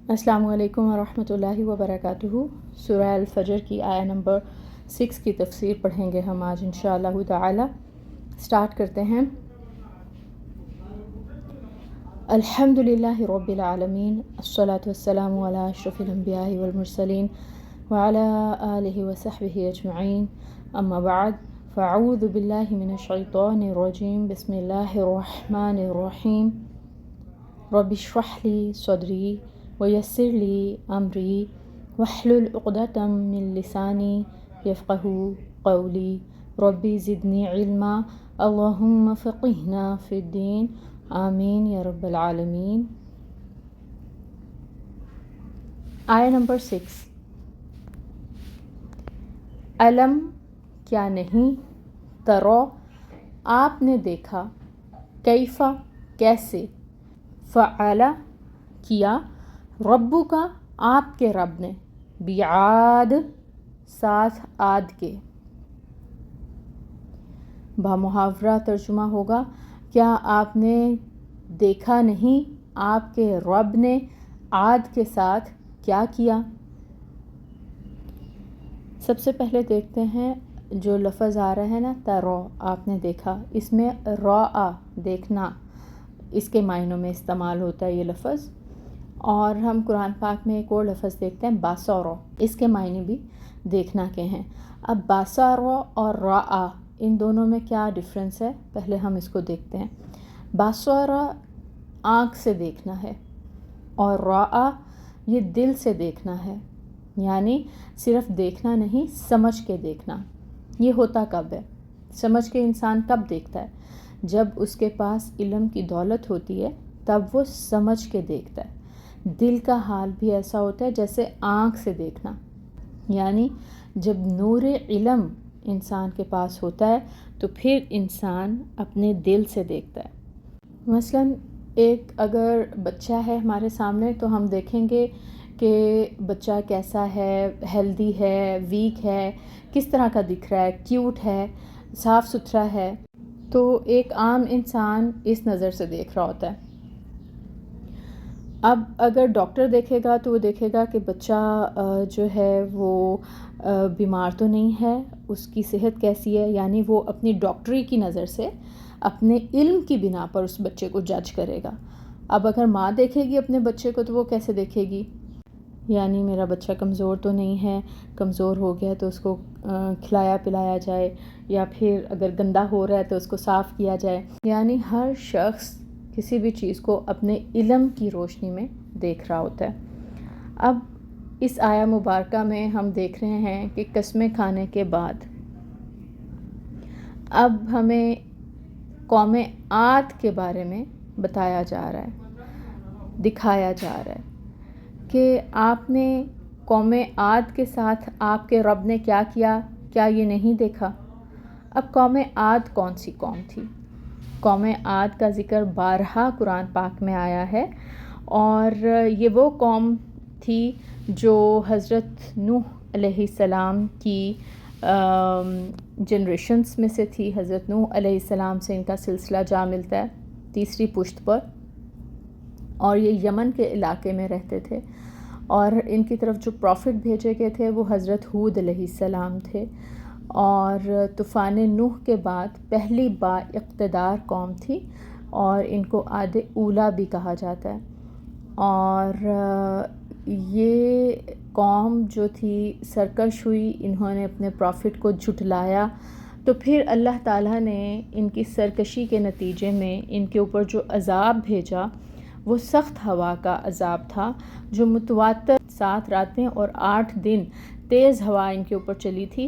السلام علیکم ورحمۃ اللہ وبرکاتہ۔ سورہ الفجر کی آیہ نمبر 6 کی تفسیر پڑھیں گے ہم آج انشاءاللہ تعالی۔ سٹارٹ کرتے ہیں۔ الحمد للہ رب العالمین، الصلاۃ والسلام علی اشرف الانبیاء والمرسلین وعلی آلہ وصحبہ اجمعین، اما بعد فاعوذ باللہ من الشیطان الرجیم، بسم اللہ الرحمن الرحیم۔ رب اشرح لی صدری ویسر لی امری واحلل عقدۃ من لسانی یفقہوا قولی، ربی زدنی علما اللہم فقہنا فی الدین، آمین یا رب العالمین۔ آیہ نمبر 6۔ علم کیا نہیں، ترو آپ نے دیکھا، کیفا کیسے، فعل کیا، ربو کا آپ کے رب نے، بعاد ساتھ عاد کے۔ بامحاورہ ترجمہ ہوگا، کیا آپ نے دیکھا نہیں آپ کے رب نے عاد کے ساتھ کیا کیا۔ سب سے پہلے دیکھتے ہیں جو لفظ آ رہا ہے نا، ترو آپ نے دیکھا، اس میں رأى دیکھنا، اس کے معنوں میں استعمال ہوتا ہے یہ لفظ۔ اور ہم قرآن پاک میں ایک اور لفظ دیکھتے ہیں باسورو، اس کے معنی بھی دیکھنا کے ہیں۔ اب باسورو اور رأى ان دونوں میں کیا ڈفرینس ہے، پہلے ہم اس کو دیکھتے ہیں۔ باسورو آنکھ سے دیکھنا ہے، اور رأى یہ دل سے دیکھنا ہے، یعنی صرف دیکھنا نہیں، سمجھ کے دیکھنا۔ یہ ہوتا کب ہے، سمجھ کے انسان کب دیکھتا ہے، جب اس کے پاس علم کی دولت ہوتی ہے تب وہ سمجھ کے دیکھتا ہے۔ دل کا حال بھی ایسا ہوتا ہے جیسے آنکھ سے دیکھنا، یعنی جب نور علم انسان کے پاس ہوتا ہے تو پھر انسان اپنے دل سے دیکھتا ہے۔ مثلاً ایک اگر بچہ ہے ہمارے سامنے تو ہم دیکھیں گے کہ بچہ کیسا ہے، ہیلدی ہے، ویک ہے، کس طرح کا دکھ رہا ہے، کیوٹ ہے، صاف ستھرا ہے، تو ایک عام انسان اس نظر سے دیکھ رہا ہوتا ہے۔ اب اگر ڈاکٹر دیکھے گا تو وہ دیکھے گا کہ بچہ جو ہے وہ بیمار تو نہیں ہے، اس کی صحت کیسی ہے، یعنی وہ اپنی ڈاکٹری کی نظر سے اپنے علم کی بنا پر اس بچے کو جج کرے گا۔ اب اگر ماں دیکھے گی اپنے بچے کو تو وہ کیسے دیکھے گی، یعنی میرا بچہ کمزور تو نہیں ہے، کمزور ہو گیا تو اس کو کھلایا پلایا جائے، یا پھر اگر گندا ہو رہا ہے تو اس کو صاف کیا جائے۔ یعنی ہر شخص کسی بھی چیز کو اپنے علم کی روشنی میں دیکھ رہا ہوتا ہے۔ اب اس آیہ مبارکہ میں ہم دیکھ رہے ہیں کہ قسمیں کھانے کے بعد اب ہمیں قوم عاد کے بارے میں بتایا جا رہا ہے، دکھایا جا رہا ہے کہ آپ نے قوم عاد کے ساتھ آپ کے رب نے کیا کیا، کیا یہ نہیں دیکھا۔ اب قوم عاد کون سی قوم تھی؟ قوم عاد کا ذکر بارہا قرآن پاک میں آیا ہے، اور یہ وہ قوم تھی جو حضرت نوح علیہ السلام کی جنریشنز میں سے تھی۔ حضرت نوح علیہ السلام سے ان کا سلسلہ جا ملتا ہے تیسری پشت پر، اور یہ یمن کے علاقے میں رہتے تھے، اور ان کی طرف جو پروفٹ بھیجے گئے تھے وہ حضرت ہود علیہ السلام تھے، اور طوفان نوح کے بعد پہلی با اقتدار قوم تھی، اور ان کو عاد اولیٰ بھی کہا جاتا ہے۔ اور یہ قوم جو تھی سرکش ہوئی، انہوں نے اپنے پروفٹ کو جھٹلایا، تو پھر اللہ تعالیٰ نے ان کی سرکشی کے نتیجے میں ان کے اوپر جو عذاب بھیجا وہ سخت ہوا کا عذاب تھا، جو متواتر 7 راتیں اور 8 دن تیز ہوا ان کے اوپر چلی تھی،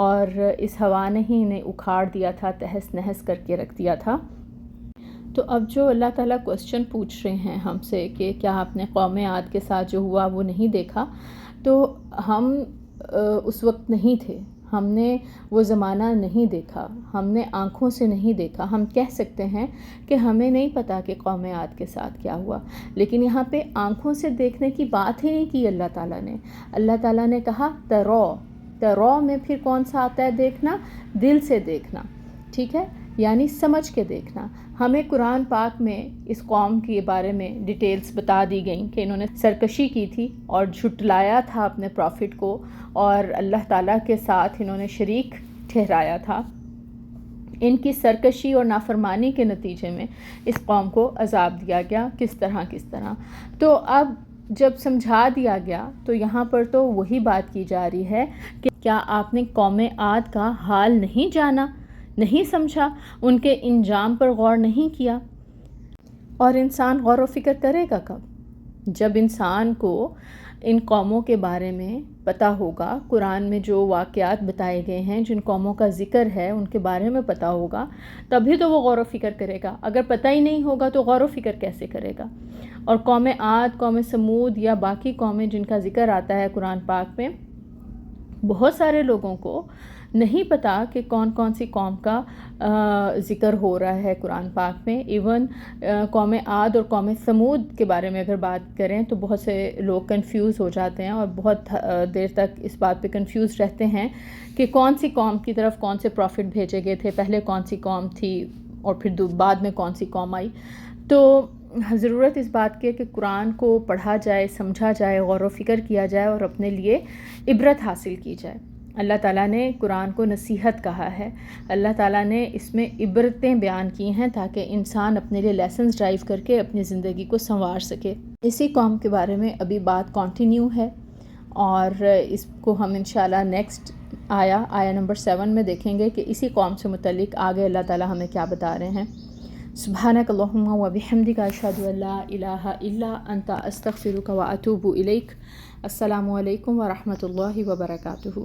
اور اس ہوا نے ہی انہیں اکھاڑ دیا تھا، تہس نہس کر کے رکھ دیا تھا۔ تو اب جو اللہ تعالیٰ کوسچن پوچھ رہے ہیں ہم سے کہ کیا آپ نے قوم عاد کے ساتھ جو ہوا وہ نہیں دیکھا، تو ہم اس وقت نہیں تھے، ہم نے وہ زمانہ نہیں دیکھا، ہم نے آنکھوں سے نہیں دیکھا۔ ہم کہہ سکتے ہیں کہ ہمیں نہیں پتہ کہ قوم عاد کے ساتھ کیا ہوا، لیکن یہاں پہ آنکھوں سے دیکھنے کی بات ہی نہیں کی اللہ تعالیٰ نے۔ اللہ تعالیٰ نے کہا ترو، ترو میں پھر کون سا آتا ہے دیکھنا، دل سے دیکھنا، ٹھیک ہے۔ یعنی سمجھ کے دیکھنا. ہمیں قرآن پاک میں اس قوم کے بارے میں ڈیٹیلز بتا دی گئیں کہ انہوں نے سرکشی کی تھی اور جھٹلایا تھا اپنے پروفٹ کو، اور اللہ تعالیٰ کے ساتھ انہوں نے شریک ٹھہرایا تھا. ان کی سرکشی اور نافرمانی کے نتیجے میں اس قوم کو عذاب دیا گیا، کس طرح. تو اب جب سمجھا دیا گیا تو یہاں پر تو وہی بات کی جا رہی ہے کہ کیا آپ نے قوم عاد کا حال نہیں جانا، نہیں سمجھا، ان کے انجام پر غور نہیں کیا؟ اور انسان غور و فکر کرے گا کب؟ جب انسان کو ان قوموں کے بارے میں پتہ ہوگا، قرآن میں جو واقعات بتائے گئے ہیں، جن قوموں کا ذکر ہے، ان کے بارے میں پتہ ہوگا، تبھی تو وہ غور و فکر کرے گا. اگر پتہ ہی نہیں ہوگا تو غور و فکر کیسے کرے گا؟ اور قوم عاد، قوم سمود یا باقی قومیں جن کا ذکر آتا ہے قرآن پاک میں، بہت سارے لوگوں کو نہیں پتہ کہ کون کون سی قوم کا ذکر ہو رہا ہے قرآن پاک میں. ایون قوم عاد اور قوم سمود کے بارے میں اگر بات کریں تو بہت سے لوگ کنفیوز ہو جاتے ہیں اور بہت دیر تک اس بات پہ کنفیوز رہتے ہیں کہ کون سی قوم کی طرف کون سے پروفٹ بھیجے گئے تھے، پہلے کون سی قوم تھی اور پھر بعد میں کون سی قوم آئی. تو ضرورت اس بات کی ہے کہ قرآن کو پڑھا جائے، سمجھا جائے، غور و فکر کیا جائے اور اپنے لیے عبرت حاصل کی جائے. اللہ تعالیٰ نے قرآن کو نصیحت کہا ہے، اللہ تعالیٰ نے اس میں عبرتیں بیان کی ہیں تاکہ انسان اپنے لیے لیسنز ڈرائیو کر کے اپنی زندگی کو سنوار سکے. اسی قوم کے بارے میں ابھی بات کنٹینیو ہے اور اس کو ہم انشاءاللہ نیکسٹ آیا نمبر 7 میں دیکھیں گے کہ اسی قوم سے متعلق آگے اللہ تعالیٰ ہمیں کیا بتا رہے ہیں. سبحانک اللہم و بحمدک اشہد ان لا الہ الا انت استغفرک و اتوب الیک. السلام علیکم ورحمۃ اللہ وبرکاتہ.